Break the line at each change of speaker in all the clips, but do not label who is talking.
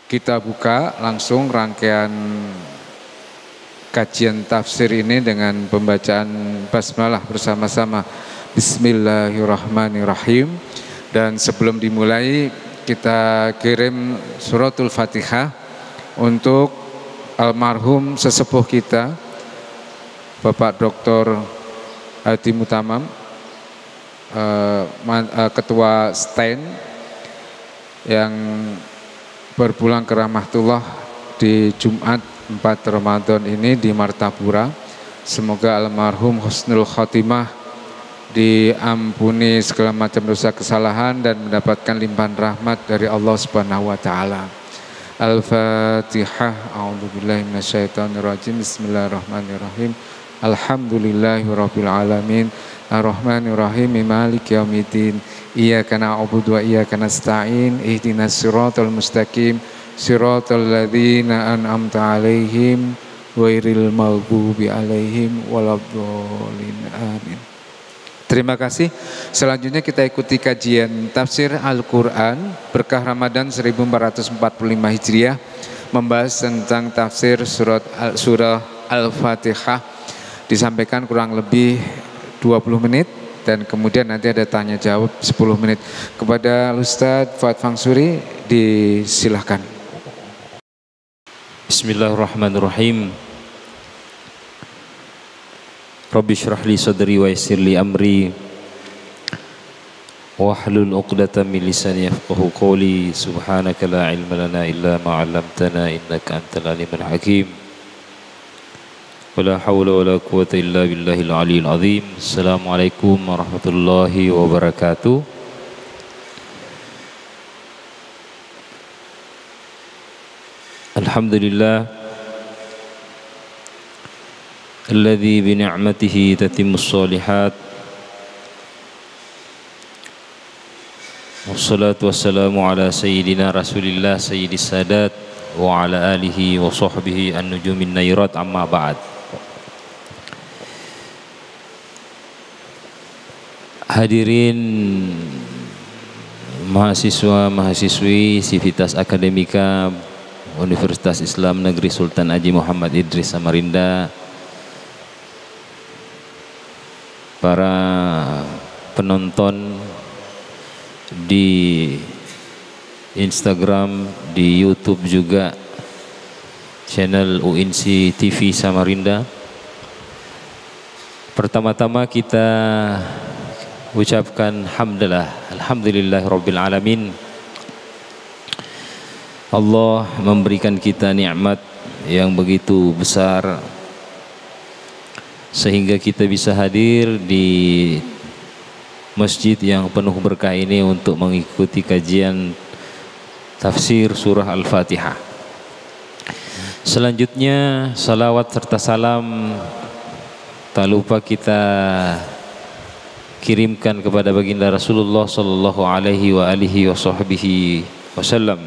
Kita buka langsung rangkaian kajian tafsir ini dengan pembacaan basmalah bersama-sama. Bismillahirrahmanirrahim. Dan sebelum dimulai kita kirim suratul Fatihah untuk almarhum sesepuh kita Bapak Dr. Hadi Mutamam, Ketua STEN yang berpulang ke rahmatullah di Jumat 4 Ramadan ini di Martapura. Semoga almarhum husnul khotimah, diampuni segala macam dosa kesalahan dan mendapatkan limpahan rahmat dari Allah Subhanahu wa taala. Al-Fatihah. A'udzubillahi minasyaitonirrajim. Bismillahirrahmanirrahim. Alhamdulillahirabbil alamin. Ar-Rahmanirrahim. Maliki yaumiddin. Iyyaka na'budu wa iyyaka nasta'in. Ihdinas siratal mustaqim. Siratal ladzina an'amta 'alaihim ghairil maghdubi 'alaihim waladdallin. Amin. Terima kasih. Selanjutnya kita ikuti kajian tafsir Al-Quran Berkah Ramadan 1445 Hijriah, membahas tentang tafsir surah Al-Fatihah. Disampaikan kurang lebih 20 menit dan kemudian nanti ada tanya jawab 10 menit. Kepada Ustaz Fuad Fangsuri disilahkan.
Bismillahirrahmanirrahim. Rabbi shrah li sadri wa yassir li amri wahlul 'uqdatam min lisani yafqahu qawli. Subhanaka la ilma lana illa ma 'allamtana innaka antal alimul hakim. Wala haula wala quwwata illa billahil aliyyil azim. Assalamualaikum warahmatullahi wabarakatuh. Alhamdulillah alladzi bi ni'matihi tatimmus shalihat. Wassalatu wassalamu ala sayyidina Rasulillah sayyidis sadat wa ala alihi wa sahbihi an-nujumin nairat, amma ba'd. Hadirin mahasiswa mahasiswi Sivitas Akademika Universitas Islam Negeri Sultan Haji Muhammad Idris Samarinda, para penonton di Instagram, di YouTube juga channel UINSI TV Samarinda. Pertama-tama kita ucapkan hamdalah, alhamdulillahirabbil alamin. Allah memberikan kita nikmat yang begitu besar sehingga kita bisa hadir di masjid yang penuh berkah ini untuk mengikuti kajian tafsir surah Al-Fatihah. Selanjutnya salawat serta salam tak lupa kita kirimkan kepada baginda Rasulullah sallallahu alaihi wa alihi wasallam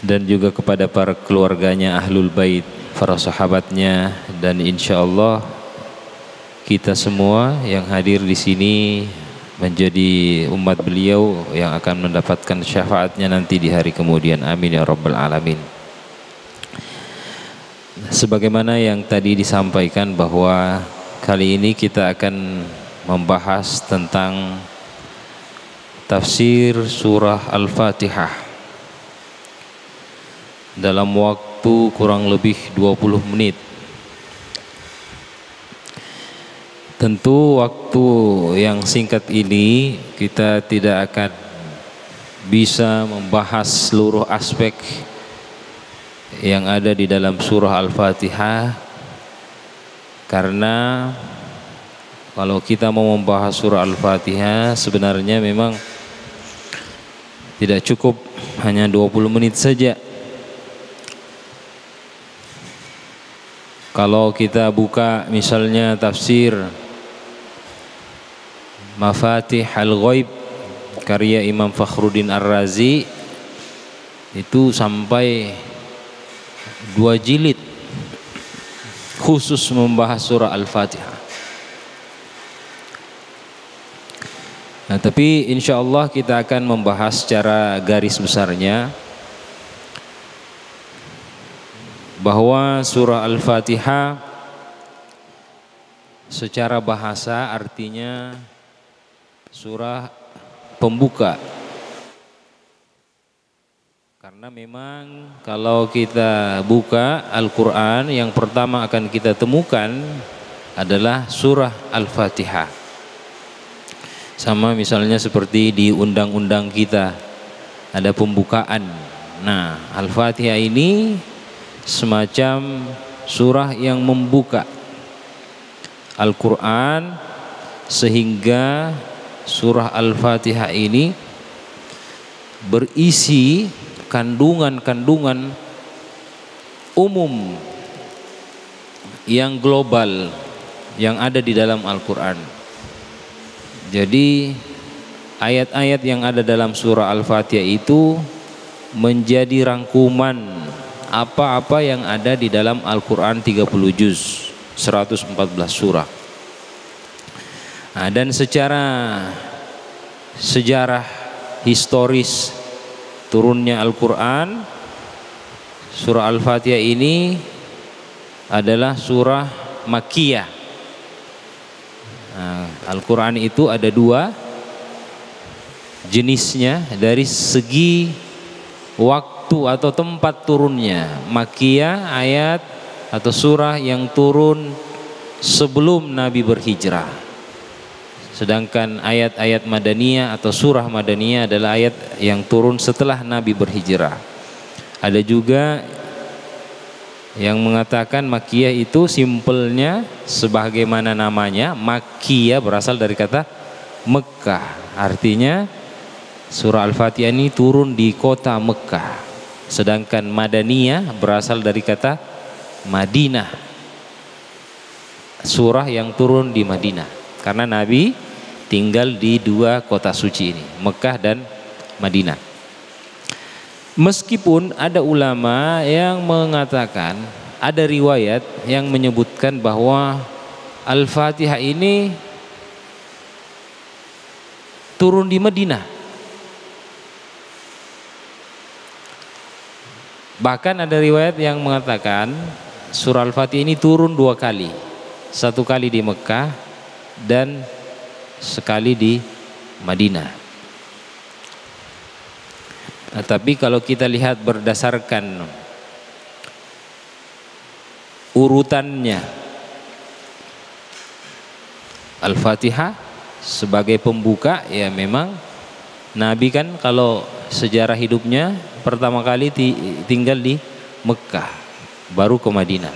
dan juga kepada para keluarganya Ahlul Bait, para sahabatnya, dan insya Allah kita semua yang hadir di sini menjadi umat beliau yang akan mendapatkan syafaatnya nanti di hari kemudian. Amin ya rabbal alamin. Sebagaimana yang tadi disampaikan bahwa kali ini kita akan membahas tentang tafsir surah Al-Fatihah dalam waktu kurang lebih 20 menit. Tentu waktu yang singkat ini kita tidak akan bisa membahas seluruh aspek yang ada di dalam surah Al-Fatihah, karena kalau kita mau membahas surah Al-Fatihah sebenarnya memang tidak cukup hanya 20 menit saja. Kalau kita buka misalnya tafsir Mafatih Al-Ghaib karya Imam Fakhruddin Ar-Razi itu sampai 2 jilid khusus membahas surah Al-Fatihah. Nah, tapi insya Allah kita akan membahas secara garis besarnya bahwa surah Al-Fatihah secara bahasa artinya surah pembuka. Karena memang kalau kita buka Al-Quran, yang pertama akan kita temukan adalah surah Al-Fatihah. Sama misalnya seperti di undang-undang kita ada pembukaan. Nah, Al-Fatihah ini semacam surah yang membuka Al-Quran, sehingga surah Al-Fatihah ini berisi kandungan-kandungan umum yang global yang ada di dalam Al-Quran. Jadi ayat-ayat yang ada dalam surah Al-Fatihah itu menjadi rangkuman apa-apa yang ada di dalam Al-Quran 30 juz, 114 surah. Nah, dan secara sejarah historis turunnya Al-Quran, surah Al-Fatihah ini adalah surah Makkiyah. Nah, Al-Quran itu ada dua jenisnya dari segi waktu atau tempat turunnya. Makkiyah, ayat atau surah yang turun sebelum Nabi berhijrah. Sedangkan ayat-ayat Madaniyah atau surah Madaniyah adalah ayat yang turun setelah Nabi berhijrah. Ada juga yang mengatakan Makkiyah itu simpelnya sebagaimana namanya, Makkiyah berasal dari kata Mekah. Artinya surah Al-Fatihah ini turun di kota Mekah. Sedangkan Madaniyah berasal dari kata Madinah, surah yang turun di Madinah. Karena Nabi tinggal di dua kota suci ini, Mekah dan Madinah. Meskipun ada ulama yang mengatakan, ada riwayat yang menyebutkan bahwa Al-Fatihah ini turun di Madinah. Bahkan ada riwayat yang mengatakan surah Al-Fatihah ini turun dua kali. Satu kali di Mekah dan sekali di Madinah. Nah, tapi kalau kita lihat berdasarkan urutannya, Al-Fatihah sebagai pembuka, ya memang Nabi kan kalau sejarah hidupnya pertama kali tinggal di Mekah, baru ke Madinah.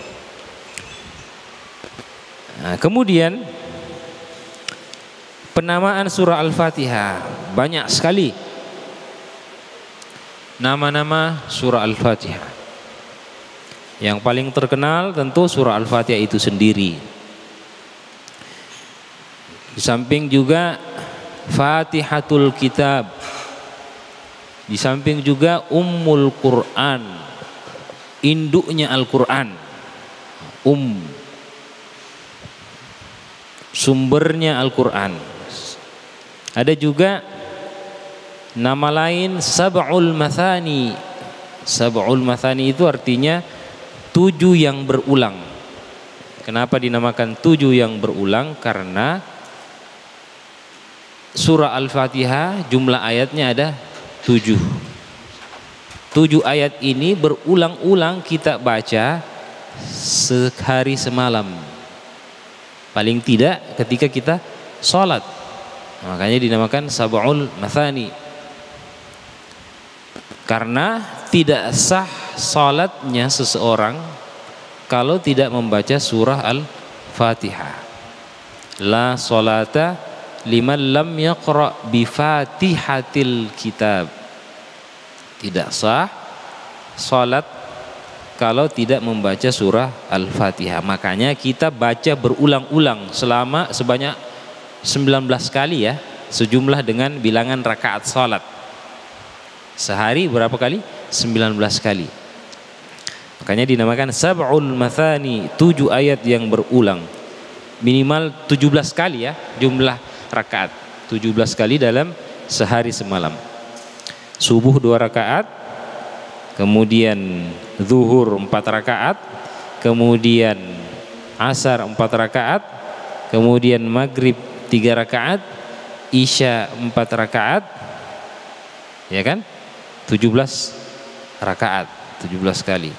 Nah, kemudian penamaan surah Al-Fatihah banyak sekali. Nama-nama surah Al-Fatihah. Yang paling terkenal tentu surah Al-Fatihah itu sendiri. Di samping juga Fatihatul Kitab. Di samping juga Ummul Quran, induknya Al-Quran. Sumbernya Al-Quran. Ada juga nama lain Sab'ul Mathani. Sab'ul Mathani itu artinya 7 yang berulang. Kenapa dinamakan 7 yang berulang? Karena surah Al-Fatihah jumlah ayatnya ada 7. 7 ayat ini berulang-ulang kita baca sehari semalam. Paling tidak ketika kita sholat. Makanya dinamakan Sab'ul Mathani. Karena tidak sah salatnya seseorang kalau tidak membaca surah Al-Fatihah. La salata liman lam yaqra bi Fatihatil Kitab. Tidak sah salat kalau tidak membaca surah Al-Fatihah. Makanya kita baca berulang-ulang sebanyak 19 kali ya, sejumlah dengan bilangan rakaat salat. Sehari berapa kali? 19 kali. Makanya dinamakan Sab'ul Mathani, 7 ayat yang berulang. Minimal 17 kali ya jumlah rakaat. 17 kali dalam sehari semalam. Subuh 2 rakaat, kemudian zuhur 4 rakaat, kemudian asar 4 rakaat, kemudian maghrib 3 rakaat, isya 4 rakaat, ya kan? 17 rakaat, 17 kali.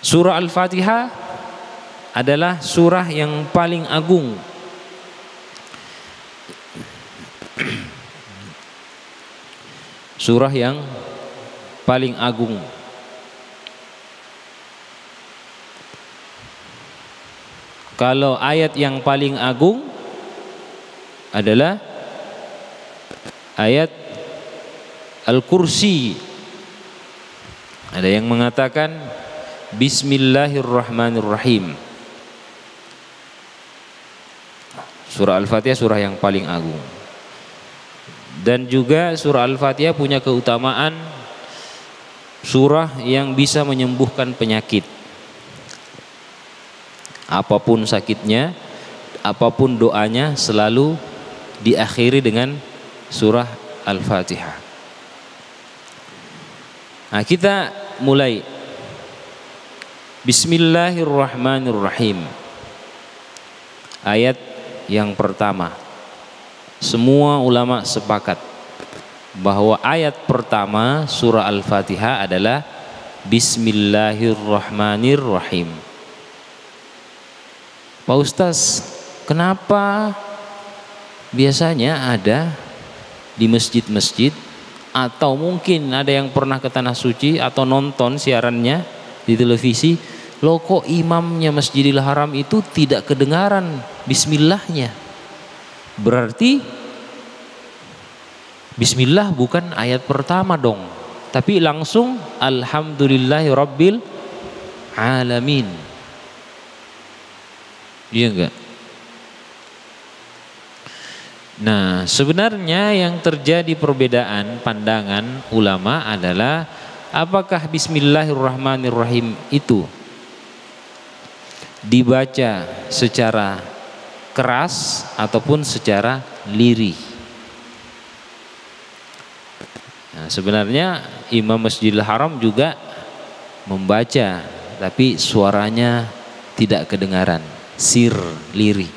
Surah Al-Fatihah adalah surah yang paling agung. Surah yang paling agung. Kalau ayat yang paling agung adalah ayat Al-Kursi. Ada yang mengatakan Bismillahirrahmanirrahim. Surah Al-Fatihah surah yang paling agung. Dan juga surah Al-Fatihah punya keutamaan surah yang bisa menyembuhkan penyakit. Apapun sakitnya, apapun doanya, selalu diakhiri dengan surah Al-Fatihah. Nah, kita mulai. Bismillahirrahmanirrahim. Ayat yang pertama. Semua ulama sepakat bahwa ayat pertama surah Al-Fatihah adalah Bismillahirrahmanirrahim. Pak Ustaz, kenapa biasanya ada di masjid-masjid, atau mungkin ada yang pernah ke Tanah Suci atau nonton siarannya di televisi, loh kok imamnya Masjidil Haram itu tidak kedengaran bismillahnya? Berarti bismillah bukan ayat pertama dong, tapi langsung alhamdulillahirabbil alamin. Iya enggak? Nah, sebenarnya yang terjadi perbedaan pandangan ulama adalah apakah Bismillahirrahmanirrahim itu dibaca secara keras ataupun secara lirih. Nah, sebenarnya Imam Masjidil Haram juga membaca, tapi suaranya tidak kedengaran, sir, lirih.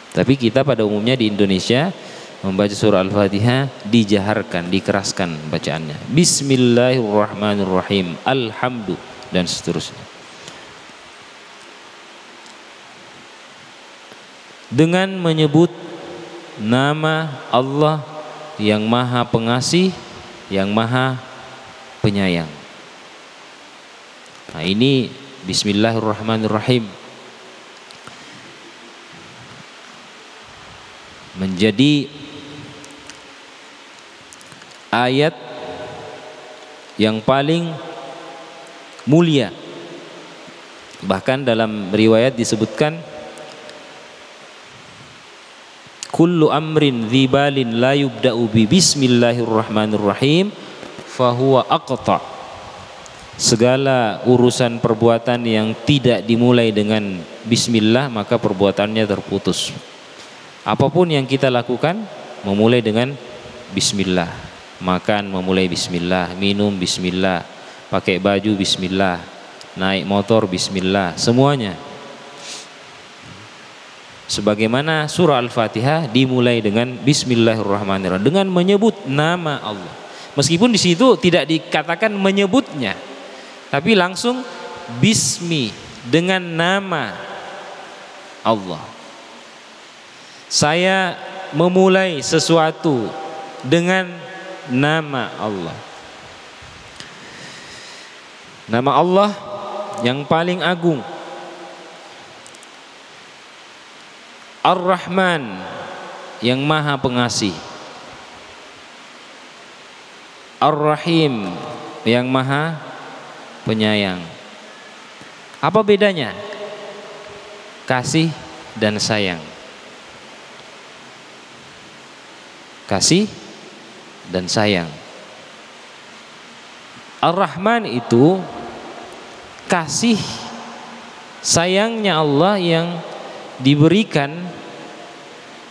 Tapi kita pada umumnya di Indonesia membaca surah Al-Fatihah dijaharkan, dikeraskan bacaannya. Bismillahirrahmanirrahim, alhamdu, dan seterusnya. Dengan menyebut nama Allah yang Maha Pengasih, yang Maha Penyayang. Nah, ini Bismillahirrahmanirrahim menjadi ayat yang paling mulia. Bahkan dalam riwayat disebutkan kullu amrin dzibalin la yubda'u bi bismillahirrahmanirrahim fahuwa aqta. Segala urusan perbuatan yang tidak dimulai dengan bismillah, maka perbuatannya terputus. Apapun yang kita lakukan memulai dengan bismillah. Makan memulai bismillah, minum bismillah, pakai baju bismillah, naik motor bismillah, semuanya. Sebagaimana surah Al-Fatihah dimulai dengan Bismillahirrahmanirrahim, dengan menyebut nama Allah. Meskipun di situ tidak dikatakan menyebutnya, tapi langsung bismi, dengan nama Allah. Saya memulai sesuatu dengan nama Allah. Nama Allah yang paling agung, Ar-Rahman, yang Maha Pengasih, Ar-Rahim, yang Maha Penyayang. Apa bedanya? Kasih dan sayang. Kasih dan sayang. Ar-Rahman itu kasih sayangnya Allah yang diberikan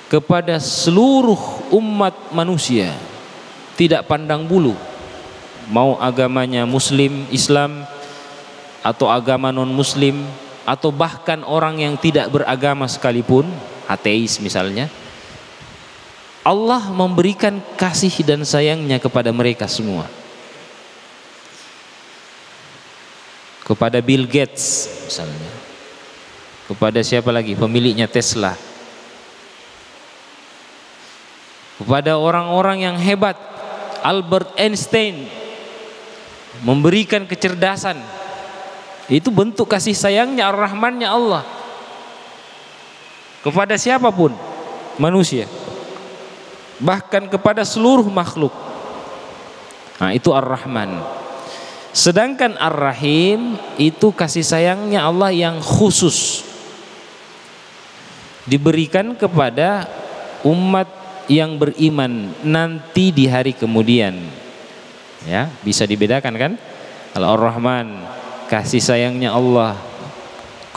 kepada seluruh umat manusia, tidak pandang bulu, mau agamanya Muslim, Islam, atau agama non-Muslim, atau bahkan orang yang tidak beragama sekalipun, ateis misalnya. Allah memberikan kasih dan sayangnya kepada mereka semua. Kepada Bill Gates misalnya, kepada siapa lagi, pemiliknya Tesla, kepada orang-orang yang hebat, Albert Einstein, memberikan kecerdasan. Itu bentuk kasih sayangnya, Ar-Rahmannya Allah kepada siapapun manusia, bahkan kepada seluruh makhluk. Nah, itu Ar-Rahman. Sedangkan Ar-Rahim itu kasih sayangnya Allah yang khusus, diberikan kepada umat yang beriman nanti di hari kemudian. Ya, bisa dibedakan kan? Kalau Ar-Rahman kasih sayangnya Allah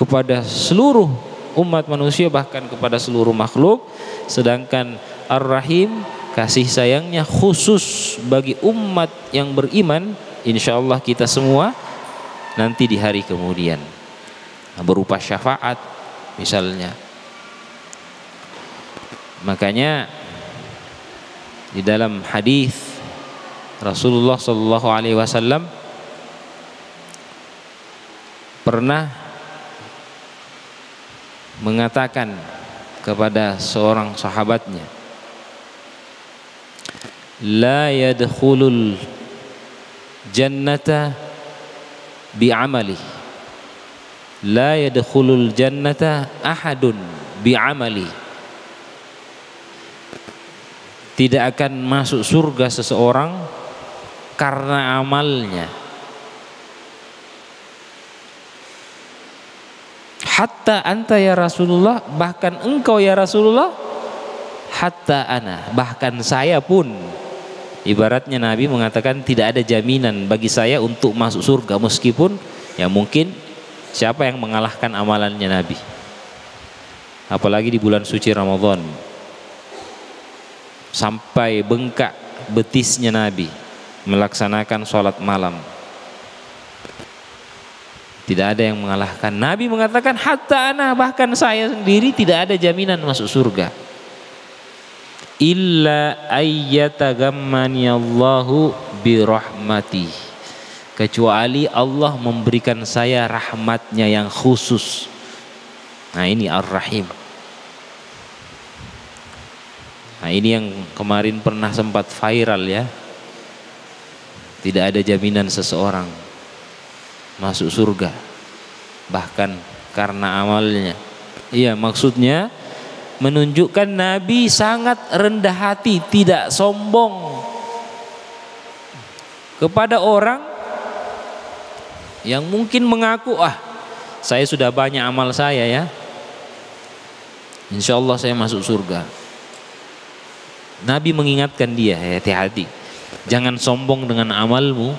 kepada seluruh umat manusia, bahkan kepada seluruh makhluk. Sedangkan Ar-Rahim kasih sayangnya khusus bagi umat yang beriman, insyaallah kita semua nanti di hari kemudian, berupa syafaat misalnya. Makanya di dalam hadis Rasulullah sallallahu alaihi wasallam pernah mengatakan kepada seorang sahabatnya, la yadkhulul jannata bi'amali, la yadkhulul jannata ahadun bi'amali. Tidak akan masuk surga seseorang karena amalnya. Hatta anta ya Rasulullah, bahkan engkau ya Rasulullah. Hatta ana, bahkan saya pun. Ibaratnya Nabi mengatakan tidak ada jaminan bagi saya untuk masuk surga, meskipun ya mungkin siapa yang mengalahkan amalannya Nabi, apalagi di bulan suci Ramadan, sampai bengkak betisnya Nabi melaksanakan sholat malam. Tidak ada yang mengalahkan. Nabi mengatakan hatta ana, bahkan saya sendiri tidak ada jaminan masuk surga. Illa ayyatagammani Allahu birahmati, kecuali Allah memberikan saya rahmatnya yang khusus. Nah, ini Ar-Rahim. Nah, ini yang kemarin pernah sempat viral ya. Tidak ada jaminan seseorang masuk surga bahkan karena amalnya. Iya, maksudnya menunjukkan Nabi sangat rendah hati, tidak sombong kepada orang yang mungkin mengaku, saya sudah banyak amal saya ya, insya Allah saya masuk surga. Nabi mengingatkan dia, hati-hati, jangan sombong dengan amalmu,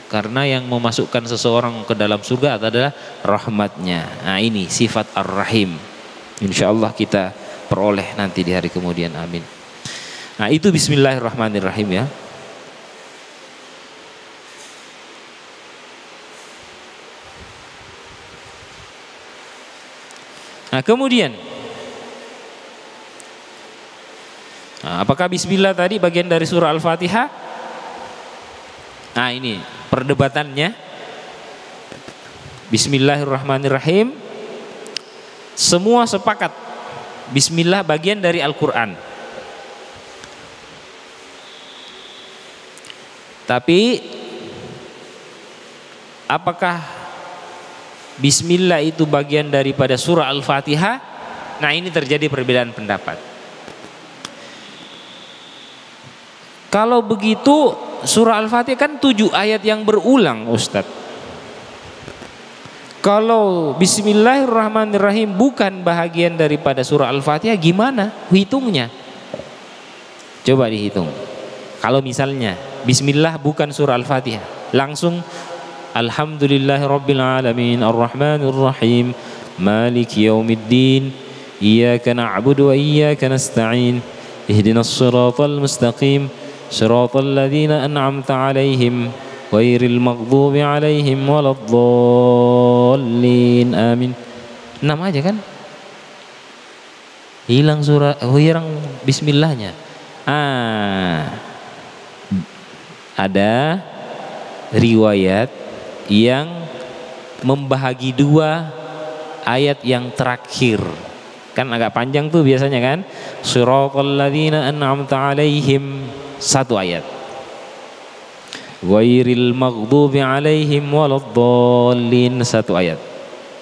karena yang memasukkan seseorang ke dalam surga adalah rahmatnya. Nah, ini sifat Ar-Rahim, insya Allah kita peroleh nanti di hari kemudian, amin. Nah, itu bismillahirrahmanirrahim ya. Nah, kemudian apakah bismillah tadi bagian dari surah Al-Fatihah? Nah, ini perdebatannya. Bismillahirrahmanirrahim, semua sepakat bismillah bagian dari Al-Quran. Tapi apakah bismillah itu bagian daripada surah Al-Fatihah? Nah, ini terjadi perbedaan pendapat. Kalau begitu surah Al-Fatihah kan 7 ayat yang berulang, Ustadz. Kalau bismillahirrahmanirrahim bukan bahagian daripada surah Al-Fatihah, gimana hitungnya? Coba dihitung. Kalau misalnya bismillah bukan surah Al-Fatihah, langsung alhamdulillahirabbil alamin arrahmanirrahim maliki yaumiddin iyyaka na'budu wa iyyaka nasta'in, ihdinas siratal mustaqim, siratal ladzina an'amta 'alaihim ghairil maghdubi 'alaihim waladdallin. Amin. 6 aja kan? Hilang bismillahnya. Ada riwayat yang membahagi 2 ayat yang terakhir. Kan agak panjang tuh biasanya kan? Siratal ladzina an'amta 'alaihim 1 ayat. Ghairil maghdubi 'alaihim waladdallin 1 ayat.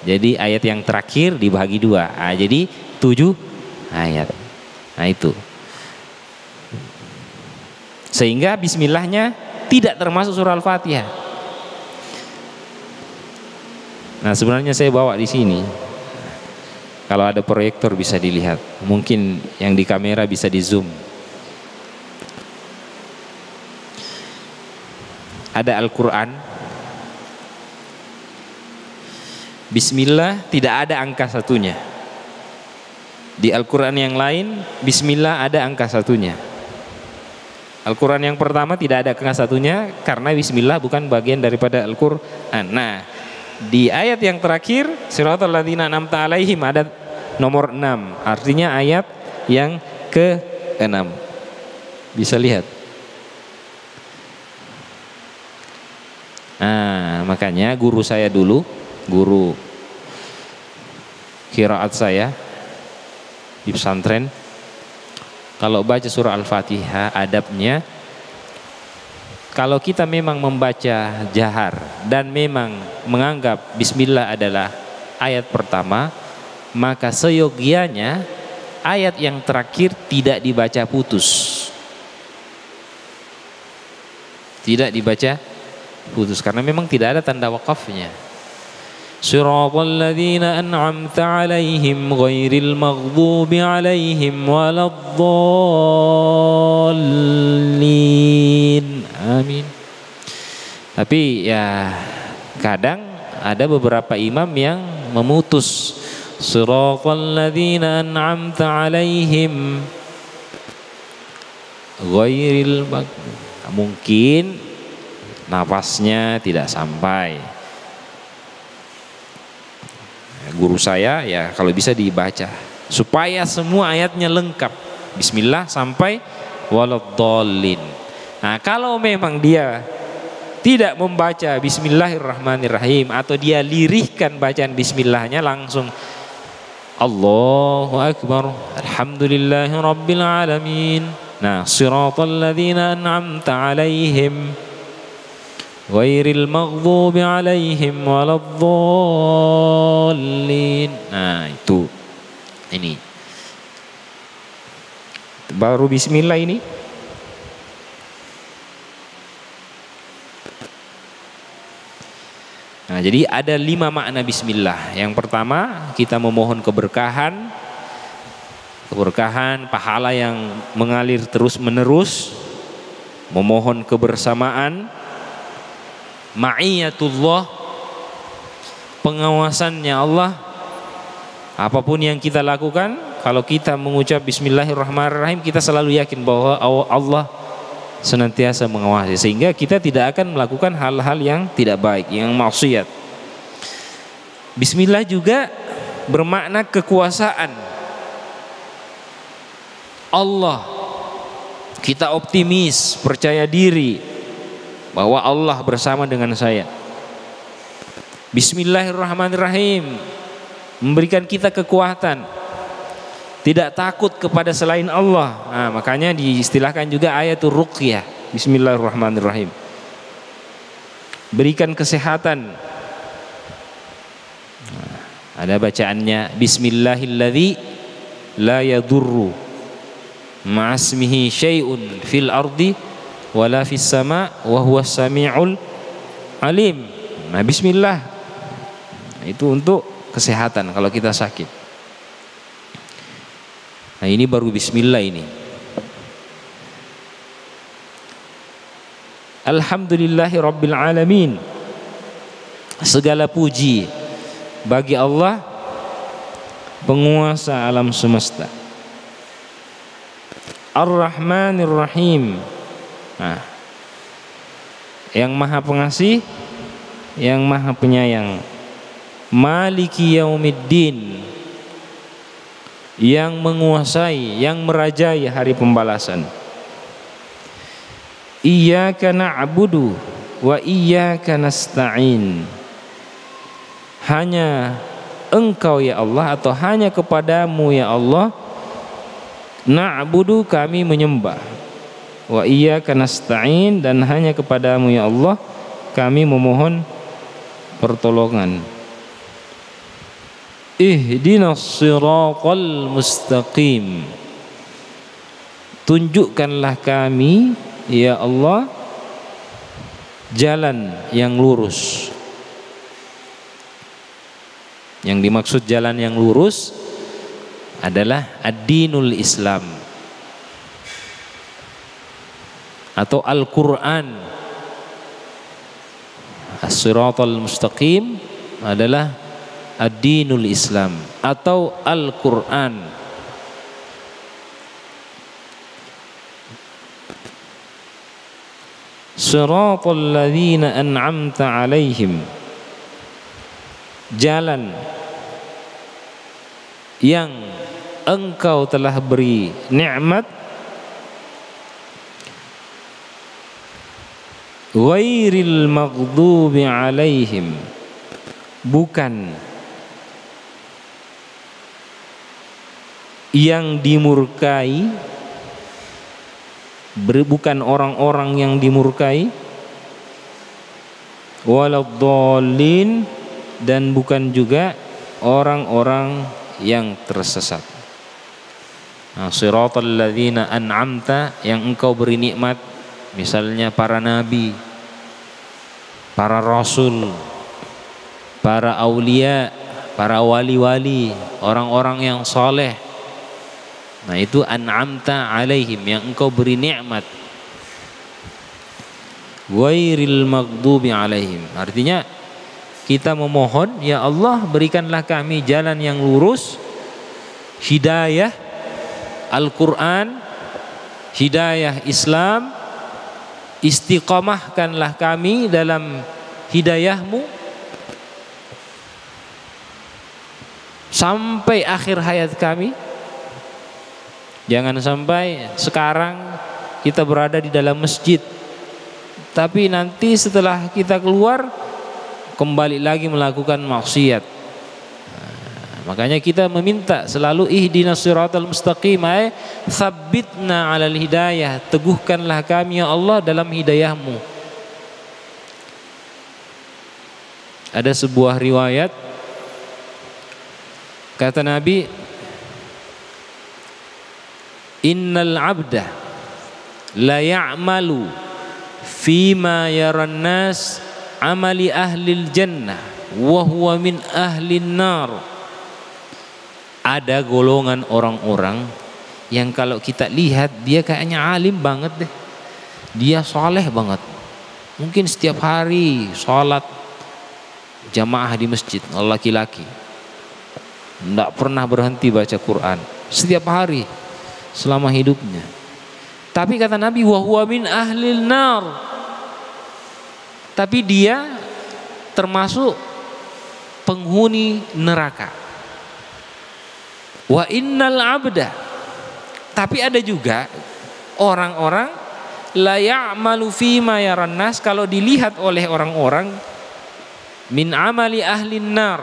Jadi ayat yang terakhir dibagi 2. Jadi 7 ayat. Nah itu. Sehingga bismillahnya tidak termasuk surah Al-Fatihah. Nah, sebenarnya saya bawa di sini. Kalau ada proyektor bisa dilihat. Mungkin yang di kamera bisa di zoom. Ada Al-Quran. Bismillah tidak ada angka 1-nya. Di Al-Quran yang lain, Bismillah ada angka 1-nya. Al-Quran yang pertama tidak ada angka 1-nya karena Bismillah bukan bagian daripada Al-Quran. Nah, di ayat yang terakhir, Siratal ladzina an'amta 'alaihim ada nomor 6. Artinya ayat yang ke-6. Bisa lihat. Nah, makanya guru saya dulu, guru qiraat saya di pesantren, kalau baca surah Al-Fatihah adabnya, kalau kita memang membaca jahar dan memang menganggap Bismillah adalah ayat pertama, maka seyogianya ayat yang terakhir tidak dibaca putus. Tidak dibaca putus karena memang tidak ada tanda wakafnya. Siratal ladzina an'amta 'alaihim ghairil maghdubi 'alaihim waladdallin. Amin. Tapi ya kadang ada beberapa imam yang memutus siratal ladzina an'amta 'alaihim ghairil maghdubi. Mungkin nafasnya tidak sampai. Guru saya ya kalau bisa dibaca supaya semua ayatnya lengkap. Bismillah sampai waladdallin. Nah, kalau memang dia tidak membaca Bismillahirrahmanirrahim atau dia lirihkan bacaan Bismillahnya langsung Allahu Akbar, Alhamdulillahirabbil alamin. Nah, siratal ladzina an'amta 'alaihim ghairil maghdubi 'alaihim waladdallin. Nah, itu. Ini. Baru bismillah ini. Nah, jadi ada 5 makna bismillah. Yang pertama, kita memohon keberkahan, pahala yang mengalir terus-menerus, memohon kebersamaan, ma'iyatullah, pengawasannya Allah. Apapun yang kita lakukan, kalau kita mengucap Bismillahirrahmanirrahim, kita selalu yakin bahwa Allah senantiasa mengawasi, sehingga kita tidak akan melakukan hal-hal yang tidak baik, yang maksiat. Bismillah juga bermakna kekuasaan Allah. Kita optimis, percaya diri bahwa Allah bersama dengan saya. Bismillahirrahmanirrahim memberikan kita kekuatan, tidak takut kepada selain Allah. Nah, makanya diistilahkan juga ayatul ruqyah. Bismillahirrahmanirrahim. Berikan kesehatan. Nah, ada bacaannya Bismillahilladzi la yadurru ma'asmihi syai'un fil ardi wala fis sama wa huwas samiul alim. Nah, bismillah itu untuk kesehatan kalau kita sakit. Nah, ini baru bismillah ini. Alhamdulillahirabbil alamin. Segala puji bagi Allah penguasa alam semesta. Ar-Rahmanir Rahim. Nah, yang maha pengasih, yang maha penyayang. Maliki Yaumiddin, yang menguasai, yang merajai hari pembalasan. Iyyaka na'budu wa iyyaka nasta'in. Hanya Engkau ya Allah, atau hanya kepadamu ya Allah na'budu, kami menyembah. Wa iyyaka nasta'in, dan hanya kepadamu ya Allah kami memohon pertolongan. Ihdinas siratal mustaqim. Tunjukkanlah kami ya Allah jalan yang lurus. Yang dimaksud jalan yang lurus adalah ad-dinul Islam atau Al-Quran. As-siratal mustaqim adalah ad-dinul Islam atau Al-Quran. Siratal ladzina an'amta alaihim, jalan yang Engkau telah beri nikmat. Ghairil maghdubi alaihim, bukan yang dimurkai, bukan orang-orang yang dimurkai. Waladdallin, dan bukan juga orang-orang yang tersesat. Nah, siratal ladzina an'amta, yang Engkau beri nikmat, misalnya para nabi, para rasul, para aulia, para wali-wali, orang-orang yang soleh. Nah, itu an'amta alaihim, yang Engkau beri nikmat. Ghairil maghdubi alaihim, artinya kita memohon, ya Allah berikanlah kami jalan yang lurus, hidayah Al-Quran, hidayah Islam, istiqamahkanlah kami dalam hidayahmu sampai akhir hayat kami. Jangan sampai sekarang kita berada di dalam masjid, tapi nanti setelah kita keluar kembali lagi melakukan maksiat. Makanya kita meminta selalu ihdinas siratal mustaqim, ay tsabbitna 'alal hidayah, teguhkanlah kami ya Allah dalam hidayahmu. Ada sebuah riwayat kata Nabi, innal 'abda la ya'malu fima yaran nas amali ahlil jannah wa huwa min ahlin nar. Ada golongan orang-orang yang kalau kita lihat dia kayaknya alim banget deh, dia soleh banget, mungkin setiap hari sholat jamaah di masjid, laki-laki tidak pernah berhenti baca Quran setiap hari selama hidupnya. Tapi kata Nabi, wa huwa min ahlil nar, tapi dia termasuk penghuni neraka. Wa innal abda, tapi ada juga orang-orang la ya'malu fima yaran nas, kalau dilihat oleh orang-orang min amali ahlin nar,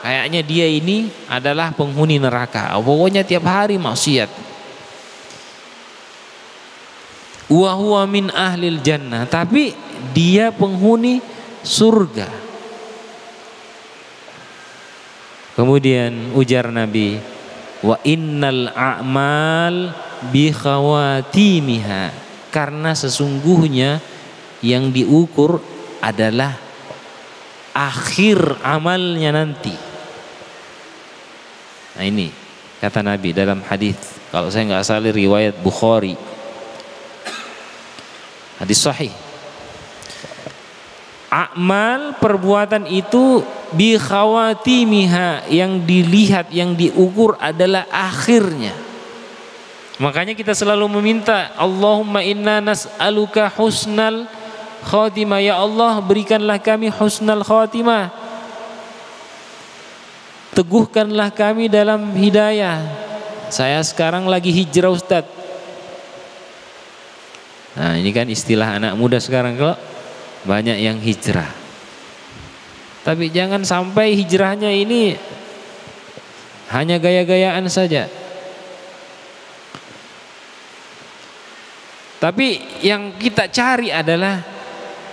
kayaknya dia ini adalah penghuni neraka, pokoknya tiap hari maksiat. Wa huwa min ahlil jannah, tapi dia penghuni surga. Kemudian ujar Nabi, wa innal a'mal bi khawatimiha, karena sesungguhnya yang diukur adalah akhir amalnya nanti. Nah ini kata Nabi dalam hadis, kalau saya nggak salah riwayat Bukhari, hadis sahih. Amal perbuatan itu bi khawatimiha, yang dilihat, yang diukur adalah akhirnya. Makanya kita selalu meminta, Allahumma inna nas'aluka husnal khatimah, ya Allah berikanlah kami husnal khatimah, teguhkanlah kami dalam hidayah. Saya sekarang lagi hijrah Ustadz. Nah ini kan istilah anak muda sekarang, kalau banyak yang hijrah. Tapi jangan sampai hijrahnya ini hanya gaya-gayaan saja. Tapi yang kita cari adalah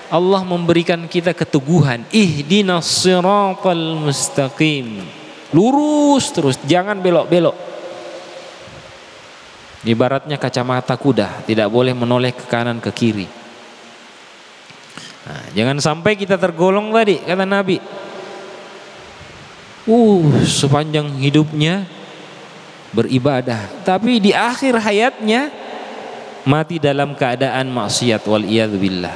Allah memberikan kita keteguhan. Ihdinas siratal mustaqim. Lurus terus, jangan belok-belok. Ibaratnya kacamata kuda, tidak boleh menoleh ke kanan ke kiri. Nah, jangan sampai kita tergolong tadi, kata Nabi. Sepanjang hidupnya beribadah, tapi di akhir hayatnya mati dalam keadaan maksiat, wal iyadzubillah.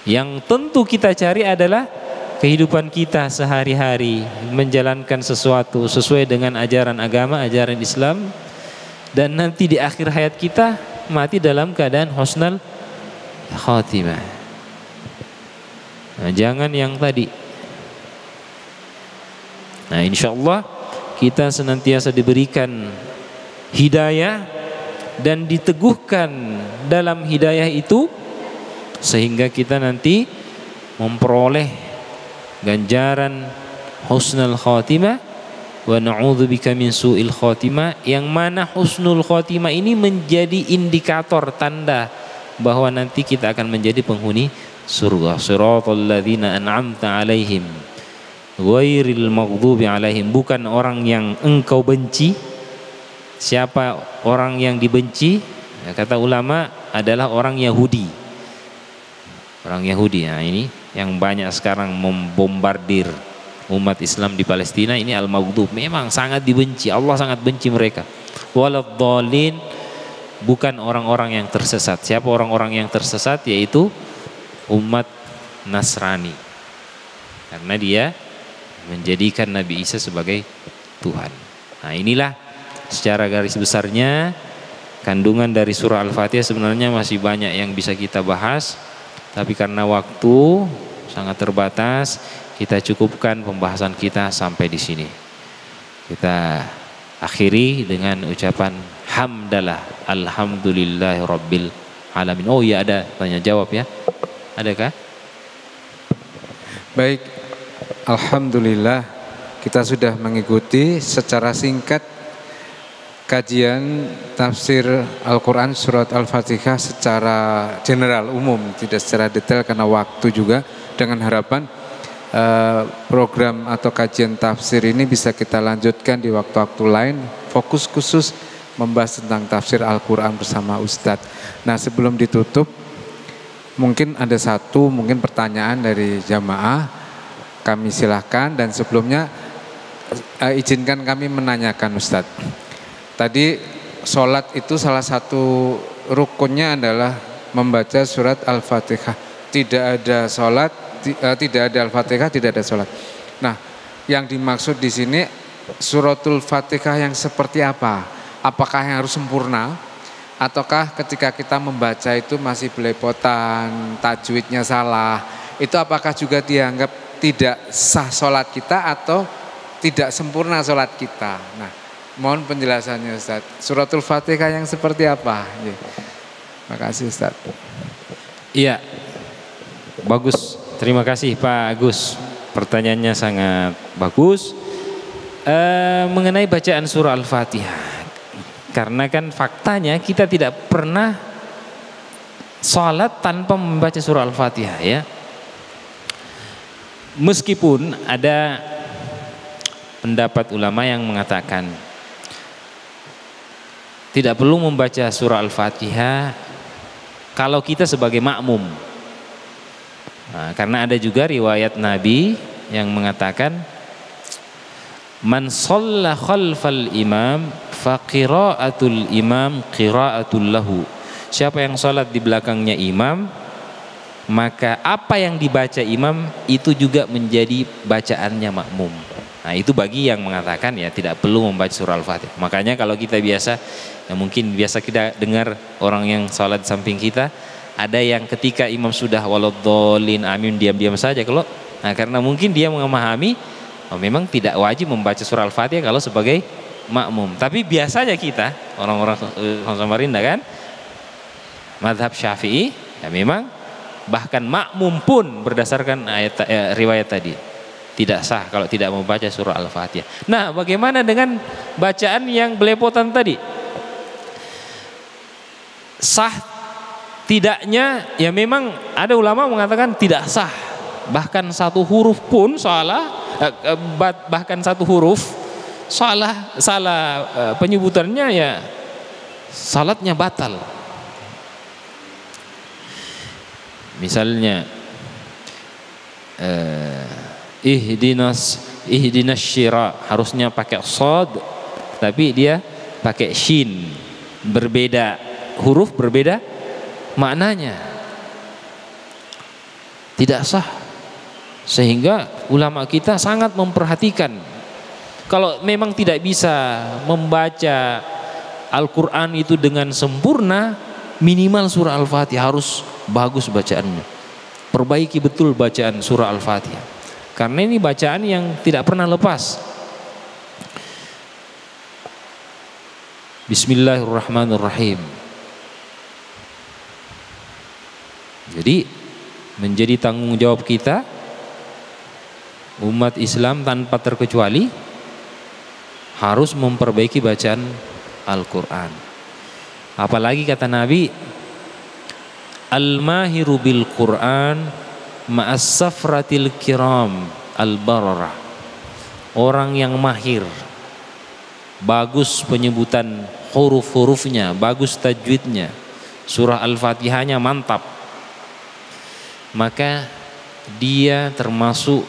Yang tentu kita cari adalah kehidupan kita sehari-hari, menjalankan sesuatu sesuai dengan ajaran agama, ajaran Islam, dan nanti di akhir hayat kita mati dalam keadaan husnul khatimah. Nah, jangan yang tadi. Nah, insyaallah kita senantiasa diberikan hidayah dan diteguhkan dalam hidayah itu, sehingga kita nanti memperoleh ganjaran husnul khatimah. Wa na'udzubika min su'il khatimah, yang mana husnul khatimah ini menjadi indikator tanda bahwa nanti kita akan menjadi penghuni surga. Siratal ladzina an'amta 'alaihim ghairil maghdubi 'alaihim, bukan orang yang engkau benci. Siapa orang yang dibenci? Kata ulama adalah orang Yahudi. Orang Yahudi. Nah, ini yang banyak sekarang membombardir umat Islam di Palestina, ini al-maghdub, memang sangat dibenci. Allah sangat benci mereka. Waladhdallin, bukan orang-orang yang tersesat. Siapa orang-orang yang tersesat? Yaitu umat Nasrani, karena dia menjadikan Nabi Isa sebagai Tuhan. Nah, inilah secara garis besarnya kandungan dari surah Al-Fatihah. Sebenarnya masih banyak yang bisa kita bahas, tapi karena waktu sangat terbatas, kita cukupkan pembahasan kita sampai di sini. Kita akhiri dengan ucapan hamdalah, alhamdulillahirabbil alamin. Oh iya, ada tanya jawab ya? Adakah?
Baik, alhamdulillah kita sudah mengikuti secara singkat kajian tafsir Al-Quran surat Al-Fatihah secara general, umum, tidak secara detail karena waktu juga. Dengan harapan program atau kajian tafsir ini bisa kita lanjutkan di waktu-waktu lain, fokus khusus membahas tentang tafsir Al-Quran bersama Ustadz. Nah, sebelum ditutup, mungkin ada satu pertanyaan dari jamaah, kami silahkan. Dan sebelumnya izinkan kami menanyakan Ustadz, tadi sholat itu salah satu rukunnya adalah membaca surat Al-Fatihah. Tidak ada sholat, tidak ada Al-Fatihah, tidak ada sholat. Nah, yang dimaksud di sini suratul Fatihah yang seperti apa? Apakah yang harus sempurna? Ataukah ketika kita membaca itu masih belepotan, tajwidnya salah, itu apakah juga dianggap tidak sah sholat kita atau tidak sempurna sholat kita? Nah, mohon penjelasannya Ustaz. Suratul Fatihah yang seperti apa? Terima kasih Ustaz.
Iya, bagus. Terima kasih Pak Agus. Pertanyaannya sangat bagus. Mengenai bacaan surah Al-Fatihah. Karena kan faktanya kita tidak pernah sholat tanpa membaca surah Al-Fatihah ya. Meskipun ada pendapat ulama yang mengatakan tidak perlu membaca surah Al-Fatihah kalau kita sebagai makmum. Nah, karena ada juga riwayat Nabi yang mengatakan man shalla khalfal imam fa qiraatul imam qiraatul lahu. Siapa yang salat di belakangnya imam, maka apa yang dibaca imam itu juga menjadi bacaannya makmum. Nah itu bagi yang mengatakan ya tidak perlu membaca surah Al-Fatihah. Makanya kalau kita biasa, ya mungkin biasa kita dengar orang yang sholat di samping kita, ada yang ketika imam sudah waladhdallin amin diam-diam saja kalau, nah karena mungkin dia memahami memang tidak wajib membaca surah Al-Fatihah kalau sebagai makmum. Tapi biasanya kita orang-orang Samarinda kan, mazhab Syafi'i ya memang bahkan makmum pun berdasarkan riwayat tadi tidak sah kalau tidak membaca surah Al-Fatihah. Nah, bagaimana dengan bacaan yang belepotan tadi? Sah tidaknya ya memang ada ulama mengatakan tidak sah. Bahkan satu huruf pun salah, bahkan satu huruf salah penyebutannya ya salatnya batal. Misalnya ihdinas syira harusnya pakai shad tapi dia pakai shin, berbeda huruf, berbeda maknanya, tidak sah. Sehingga ulama kita sangat memperhatikan kalau memang tidak bisa membaca Al-Quran itu dengan sempurna, minimal surah Al-Fatihah harus bagus bacaannya, perbaiki betul bacaan surah Al-Fatihah. Karena ini bacaan yang tidak pernah lepas. Bismillahirrahmanirrahim. Jadi menjadi tanggung jawab kita umat Islam tanpa terkecuali harus memperbaiki bacaan Al-Quran. Apalagi kata Nabi, al-mahiru bil Quran ma'as safratil kiram al-bararah. Orang yang mahir, bagus penyebutan huruf-hurufnya, bagus tajwidnya, surah Al-Fatihahnya mantap, maka dia termasuk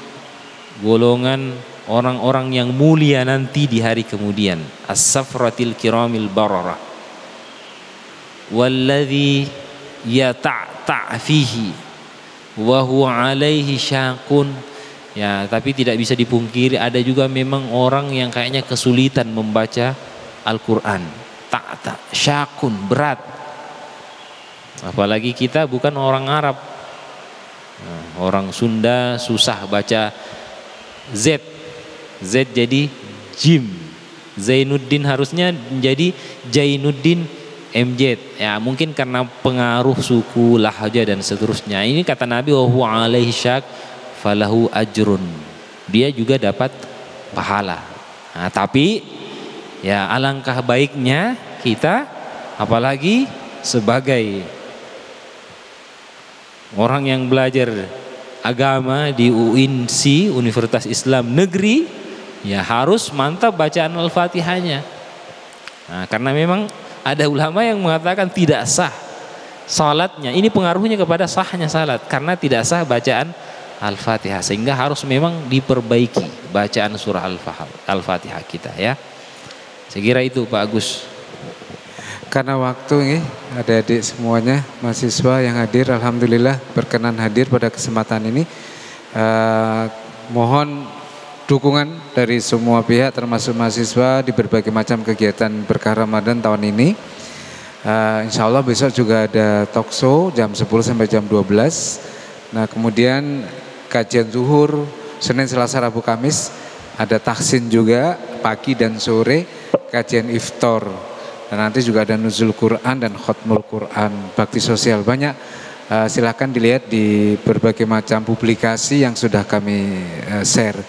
golongan orang-orang yang mulia nanti di hari kemudian. As-safratil kiramil bararah. Walladzi yata'ta' fihi wa huwa alaihi syaqun. Ya, tapi tidak bisa dipungkiri ada juga memang orang yang kayaknya kesulitan membaca Al-Quran. Ta'ta, syaqun, berat. Apalagi kita bukan orang Arab. Nah, orang Sunda susah baca Z. Z jadi Jim. Zainuddin harusnya menjadi Jainuddin MJ. Ya mungkin karena pengaruh suku, lahja dan seterusnya. Ini kata Nabi, wa huwa alaihi syak falahu ajrun. Dia juga dapat pahala. Nah, tapi ya alangkah baiknya kita, apalagi sebagai orang yang belajar agama di UINSI, Universitas Islam Negeri, ya harus mantap bacaan Al-Fatihahnya. Nah, karena memang ada ulama yang mengatakan tidak sah salatnya. Ini pengaruhnya kepada sahnya salat karena tidak sah bacaan Al-Fatihah, sehingga harus memang diperbaiki bacaan surah Al-Fatihah kita ya. Saya kira itu Pak Agus.
Karena waktu ini adik-adik semuanya mahasiswa yang hadir, alhamdulillah berkenan hadir pada kesempatan ini. Mohon dukungan dari semua pihak termasuk mahasiswa di berbagai macam kegiatan berkah Ramadan tahun ini. Insya Allah besok juga ada talk show jam 10 sampai jam 12. Nah kemudian kajian zuhur Senin, Selasa, Rabu, Kamis. Ada tahsin juga pagi dan sore, kajian iftar. Dan nanti juga ada nuzul Quran dan khotmul Quran, bakti sosial banyak. Silahkan dilihat di berbagai macam publikasi yang sudah kami share.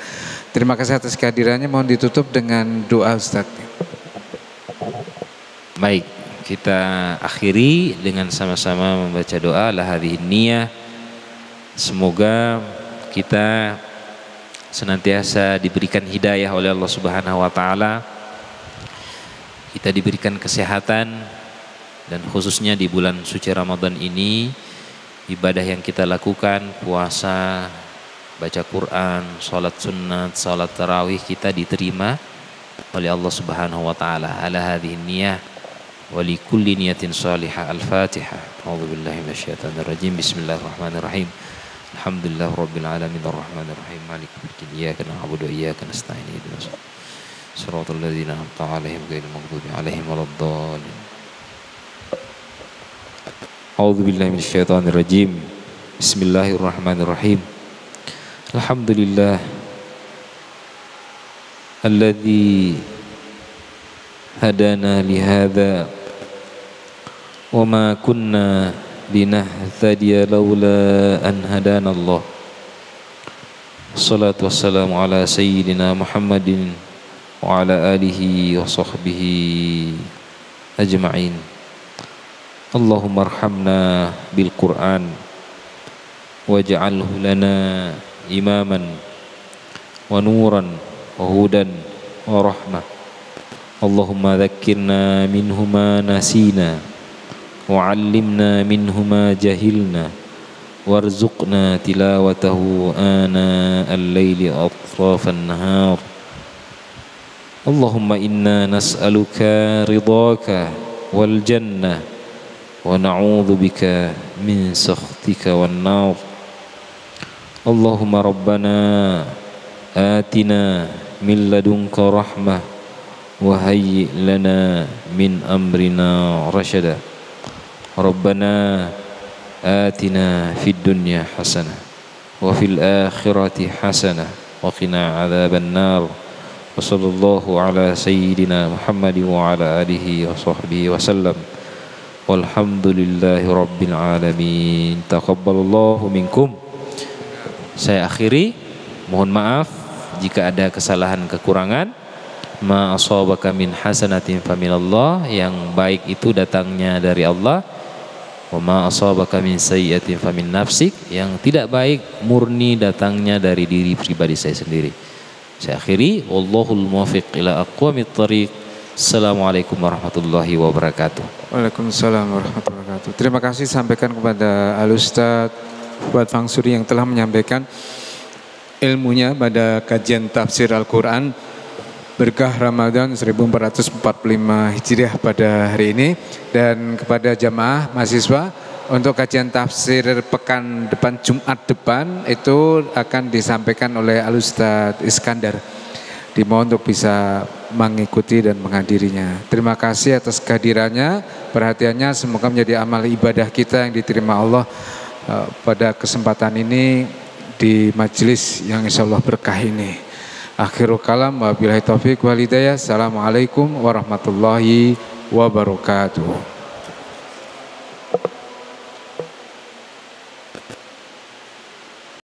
Terima kasih atas kehadirannya. Mohon ditutup dengan doa Ustaz.
Baik, kita akhiri dengan sama-sama membaca doa la hadhihi niyah. Semoga kita senantiasa diberikan hidayah oleh Allah Subhanahu wa taala. Kita diberikan kesehatan dan khususnya di bulan suci Ramadan ini ibadah yang kita lakukan, puasa, baca Quran, salat sunat, salat tarawih kita diterima oleh Allah Subhanahu wa taala. Ala hadhihi niyah wa li kulli niyatin salihah. Al-Fatihah. A'udzubillahi minasyaitonirrajim. Bismillahirrahmanirrahim. Alhamdulillah rabbil alamin arrahmanir rahim maliki yaumiddin iyyaka na'budu wa iyyaka nasta'in ihdinas siratal ladzina an'amta 'alaihim ghairil maghdubi 'alaihim waladdallin. A'udzubillahi minasyaitonirrajim. Bismillahirrahmanirrahim. Alhamdulillah alladzi hadana li hadza wa ma kunna linahtadiya laula an hadana Allah. Wassalatu wassalamu ala sayyidina Muhammadin wa ala alihi wa sahbihi ajma'in. Allahumma arhamna bil Qur'an waj'alhu lana imaman wa nuran wa hudan wa rahmah. Allahumma dhakkirna minhu ma nasina wa 'allimna minhu ma jahilna warzuqna tilawatahu ana al-laili atrafan nahar. Allahumma inna nas'aluka ridhaka wal jannah wa na'udzu bika min sakhtika wan nar. Allahumma rabbana atina min ladunka rahmah wa hayyi' lana min amrina rasyada. Rabbana atina fid dunya hasanah wa fil akhirati hasanah wa qina adzaban nar. Wa sallallahu ala sayyidina Muhammad wa ala alihi wa sahbihi wa sallam. Walhamdulillahi rabbil alamin. Taqabbalallahu minkum. Saya akhiri, mohon maaf jika ada kesalahan kekurangan. Ma asabaka min hasanatin faminallah, yang baik itu datangnya dari Allah. Wa ma asabaka min sayyi'atin famin nafsik, yang tidak baik murni datangnya dari diri pribadi saya sendiri. Saya akhiri, wallahul muwaffiq ila aqwamit thariq. Assalamualaikum warahmatullahi wabarakatuh.
Waalaikumsalam warahmatullahi wabarakatuh. Terima kasih sampaikan kepada Al-Ustaz Fuad Fangsuri yang telah menyampaikan ilmunya pada kajian tafsir Al-Quran Berkah Ramadan 1445 Hijriah pada hari ini. Dan kepada jamaah mahasiswa, untuk kajian tafsir pekan depan, Jumat depan, itu akan disampaikan oleh Al-Ustaz Iskandar. Dimohon untuk bisa mengikuti dan menghadirinya. Terima kasih atas kehadirannya, perhatiannya, semoga menjadi amal ibadah kita yang diterima Allah pada kesempatan ini di majelis yang insya Allah berkah ini. Akhirul kalam, wabillahi taufiq wal hidayah. Assalamualaikum warahmatullahi wabarakatuh.